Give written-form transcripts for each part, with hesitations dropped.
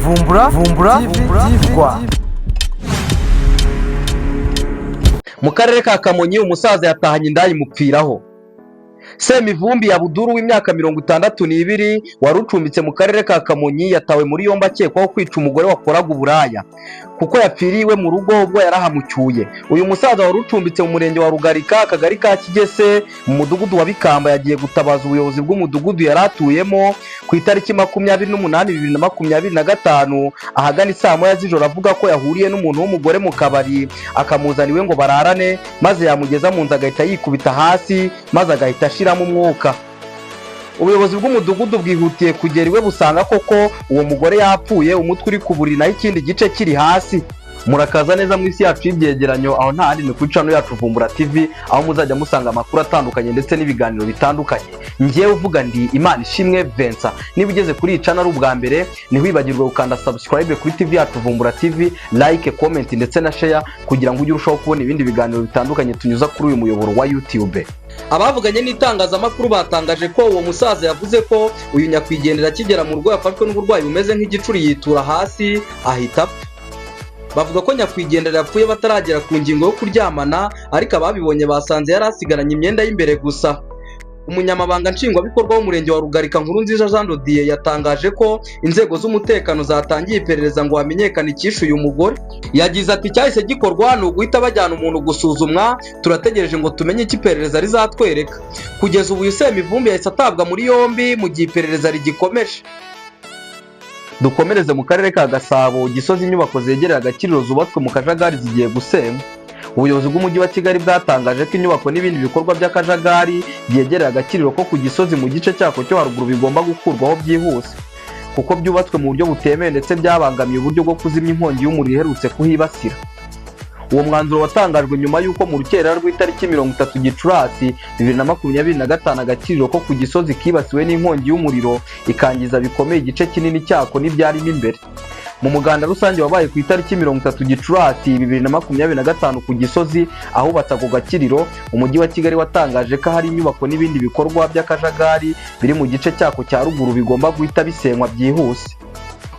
vumbura mu karere ka Kamonyi umusaza yatahanye indaya imupfiraho. Semivumbi ya Buduru w'imyaka 62 wari ucumbitse mu karere ka Kamonyi yatawe muri yombi akekwaho kwica umugore wakoraga uburaya kuko yapfiriwe mu rugo ubwo yarahamucyuye. Uyu musaza wari ucumbitse mu murenge wa Rugarika akagari ka Kigese mu mudugudu wa Bikamba yagiye gutabaza ubuyobozi bw'umudugudu yaratuyemo ku itariki 28/2025 ahagana saa moya z'ijoro avuga ko yahuriye n'umuntu w'umugore mu kabari akamuzaniwe ngo bararane maze yamugeza mu nzu agahita yikubita hasi maze agahita ashiramo umwuka. Ubuyobozi bw'umudugudu bwihutiye kugera iwe busanga koko uwo mugore yapfuye umutwe uri kuburiri naho ikindi gice kiri hasi. Murakaza neza mu isi yacu y'ibyegeranyo aho nta handi ni kuri channel yacu Vumbura TV aho muzajya musanga amakuru atandukanye ndetse n'ibiganiro bitandukanye. Ngiye uvuga ndi Imana ishimwe Vincent. Niba ugeze kuri iyi channel ubwa mbere ntiwibagirwe gukanda subscribe kuri TV yacu Vumbura TV, like, comment ndetse na share kugira ngo ujye urushaho kubona ibindi biganiro bitandukanye tunyuza kuri uyu muyoboro wa YouTube. Abavuganye n'itangazamakuru batangaje ko uwo musaza yavuze ko uyu nyakwigendera akigera mu rugo yafashwe n'uburwayi bumeze nk'igicuri yitura hasi ahita apfa. Bavuga ko nyakwigendera yapfuye bataragera ku ngingo yo kuryamana ariko ababibonye basanze yari asigaranye imyenda y'imbere gusa. Umunyamabanga nshingwabikorwa w'umurenge wa Rugarika Nkurunziza Jean de Dieu yatangaje ko inzego z'umutekano zatangiye iperereza ngo hamenyekane icyishe uyu mugore. Yagize ati cyahise gikorwa ni uguhita bajyana umuntu gusuzumwa, turategereje ngo tumenye icyo iperereza rizatwereka. Kugeza ubu Semivumbi yahise atabwa muri yombi mu gihe iperereza rigikomeje. Dukomereze mu karere ka Gasabo. Gisozi inyubako zegereye agakiriro zubatswe mu kajagari zigiye gusenywa. Ubuyobozi bw'umujyi wa Kigali bwatangaje ko inyubako n'ibindi bikorwa by'akajagari byegereye agakiriro ko ku Gisozi mu gice cyako cyo haruguru bigomba gukurwaho byihuse kuko byubatswe mu buryo butemewe ndetse byabangamiye uburyo bwo kuzimya inkongi y'umuriro iherutse kuhibasira. Uwo mwanzuro watangajwe nyuma y'uko mu rukerera rw'itariki 30 Gicurasi 2025 agakiriro ko ku Gisozi kibasiwe n'inkongi y'umuriro ikangiza bikomeye igice kinini cyako n'ibyarimo imbere. Mu muganda rusange wabaye ku itariki 30 Gicurasi 2025 ku Gisozi ahubatse ako gakiriro, umujyi wa Kigali watangaje ko hari inyubako n'ibindi bikorwa by'akajagari biri mu gice cyako cya ruguru bigomba guhita bisenywa byihuse.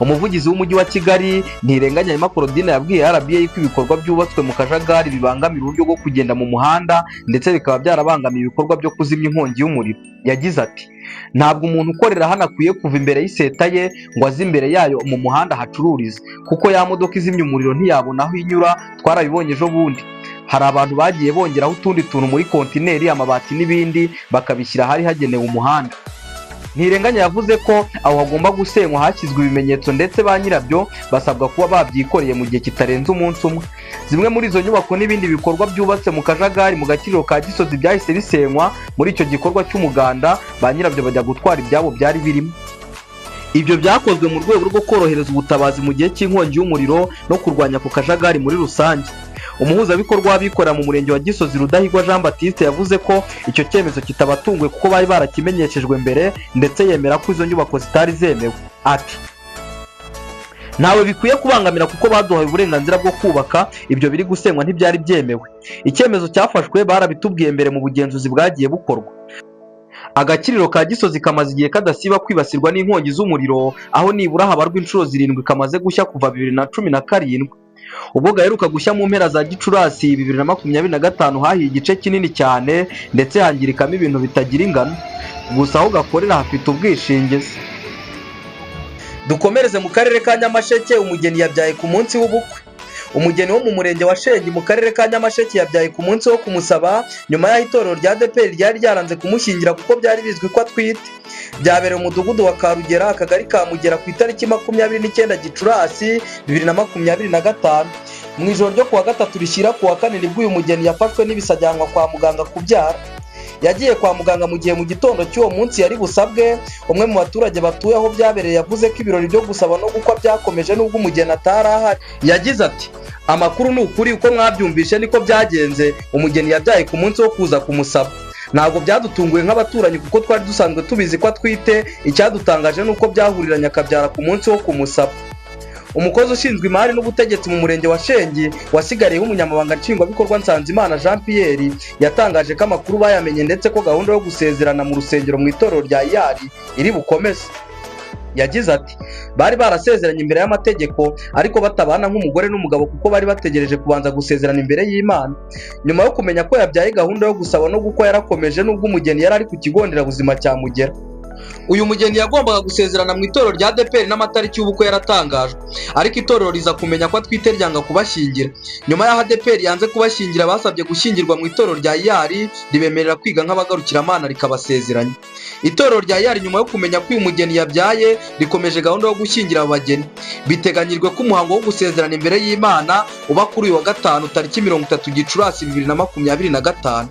Umuvugizi w'umujyi wa Kigali Ntirenganya Claudine yabwiye RBA ko ibikorwa byubatswe mu kajagari bibangamira uburyo bwo kugenda mu muhanda ndetse bikaba byarabangamiye ibikorwa byo kuzimya inkongi y'umuriro. Yagize ati ntabwo umuntu ukorera hano akwiye kuva imbere y'iseta ye ngo aze imbere yayo mu muhanda hacururiza kuko ya modoka izimya umuriro ntiyabona aho inyura. Twarabibonye ejo bundi hari abantu bagiye bongeraho utundi tuntu muri kontineri, amabati n'ibindi bakabishyira ahari hagenewe umuhanda. Ntirenganya yavuze ko aho hagomba gusenywa hashyizwe ibimenyetso ndetse ba nyirabyo basabwa kuba babyikoreye mu gihe kitarenze umunsi umwe. Zimwe muri izo nyubako n'ibindi bikorwa byubatse mu kajagari mu gakiriro ka Gisozi byahise bisenywa muri icyo gikorwa cy'umuganda, ba nyirabyo bajya gutwara ibyabo byari birimo. Ibyo byakozwe mu rwego rwo korohereza ubutabazi mu gihe cy'inkongi y'umuriro no kurwanya ku kajagari muri rusange. Umuhuzabikorwa w'abikorera mu murenge wa Gisozi Rudahigwa Jean Baptiste yavuze ko icyo cyemezo kitabatunguye kuko bari barakimenyeshejwe mbere ndetse yemera ko izo nyubako zitari zemewe. Ati ntawe bikwiye kubangamira kuko baduhaye uburenganzira bwo kubaka, ibyo biri gusenywa ntibyari byemewe. Icyemezo cyafashwe barabitubwiye mbere mu bugenzuzi bwagiye bukorwa. Agakiriro ka Gisozi kamaze igihe kadasiba kwibasirwa n'inkongi z'umuriro aho nibura habarwa inshuro 7 kamaze gushya kuva 2017. Ubwo gaheruka gushya mu mpera za Gicurasi 2025 hahiye igice kinini cyane ndetse hangirikamo ibintu bitagira ingano, gusa aho gakorera hafite ubwishingizi. Dukomereze mu karere ka Nyamashecye. Umujyeni yabyaye ku munsi w'ubukwe. Umujyeni wo mu murenge wa Shengi mu karere ka Nyamashecye yabyaye ku munsi wo kumusaba nyuma y'aho itorero rya ADEPR ryari ryaranze kumushyingira kuko byari bizwi ko atwite. Byabereye umudugudu wa Karugera akagari ka Mugera ku itariki 29 Gicurasi 2025. Mu ijoro ryo kuwa gatatu rishyira kuwa kane nibwo uyu mujyeni yafashwe n'ibisajyanwa kwa muganga kubyara. Yagiye kwa muganga mu gihe mu gitondo cy'uwo munsi yari busabwe. Umwe mu baturage batuye aho byabereye yavuze ko ibirori byo gusaba no gukwa byakomeje nubwo umujyeni atari ahari. Yagize ati amakuru ni ukuri uko mwabyumvishe niko byagenze. Umujyeni yabyaye ku munsi wo kuza kumusaba. Ntabwo byadutunguye nk'abaturanyi kuko twari dusanzwe tubizi ko atwite. Icyadutangaje nuko byahuriranye akabyara ku munsi wo kumusaba. Umukozi ushinzwe imari n'ubutegetsi mu murenge wa Shengi wasigariyeho umunyamabanga nshingwabikorwa Nsanzimana Jean Pierre yatangaje ko amakuru bayamenye ndetse ko gahunda yo gusezerana mu rusengero mu itorero rya Yari iri bukomeze. yagize ati bari barasezeranye imbere y'amategeko ariko batabana nk'umugore n'umugabo kuko bari bategereje kubanza gusezerana imbere y'Imana. Nyuma yo kumenya ko yabyaye, gahunda yo gusaba no gukwa yarakomeje nubwo umugeni yari ari ku kigo nderabuzima cya Mugera. Uyu mugeni yagombaga gusezerana mu itorero rya ADEPR n'amatariki y'ubukwe yaratangajwe, ariko itorero riza kumenya ko atwite ryanga kubashyingira. Nyuma y'aho ADEPR yanze kubashyingira, basabye gushyingirwa mu itorero rya IAR ribemerera kwiga nk'abagarukiramana rikabasezeranya. Itorero rya IAR nyuma yo kumenya ko uyu mugeni yabyaye rikomeje gahunda yo gushyingira abageni. Biteganyijwe ko umuhango wo gusezerana imbere y'Imana uba kuri uyu wa gatanu tariki 30 Gicurasi 2025.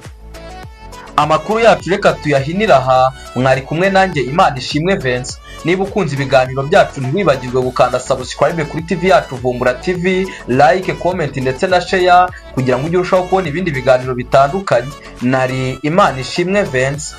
Amakuru yacu reka tuyahinira aha, mwari kumwe nanjye Imanishimwe Vincent. Niba ukunze ibiganiro byacu ntiwibagirwe gukanda subscribe kuri TV yacu Vumbura TV, like, comment ndetse na share kugira ngo ujye urushaho kubona ibindi biganiro bitandukanye. Nari Imanishimwe Vincent.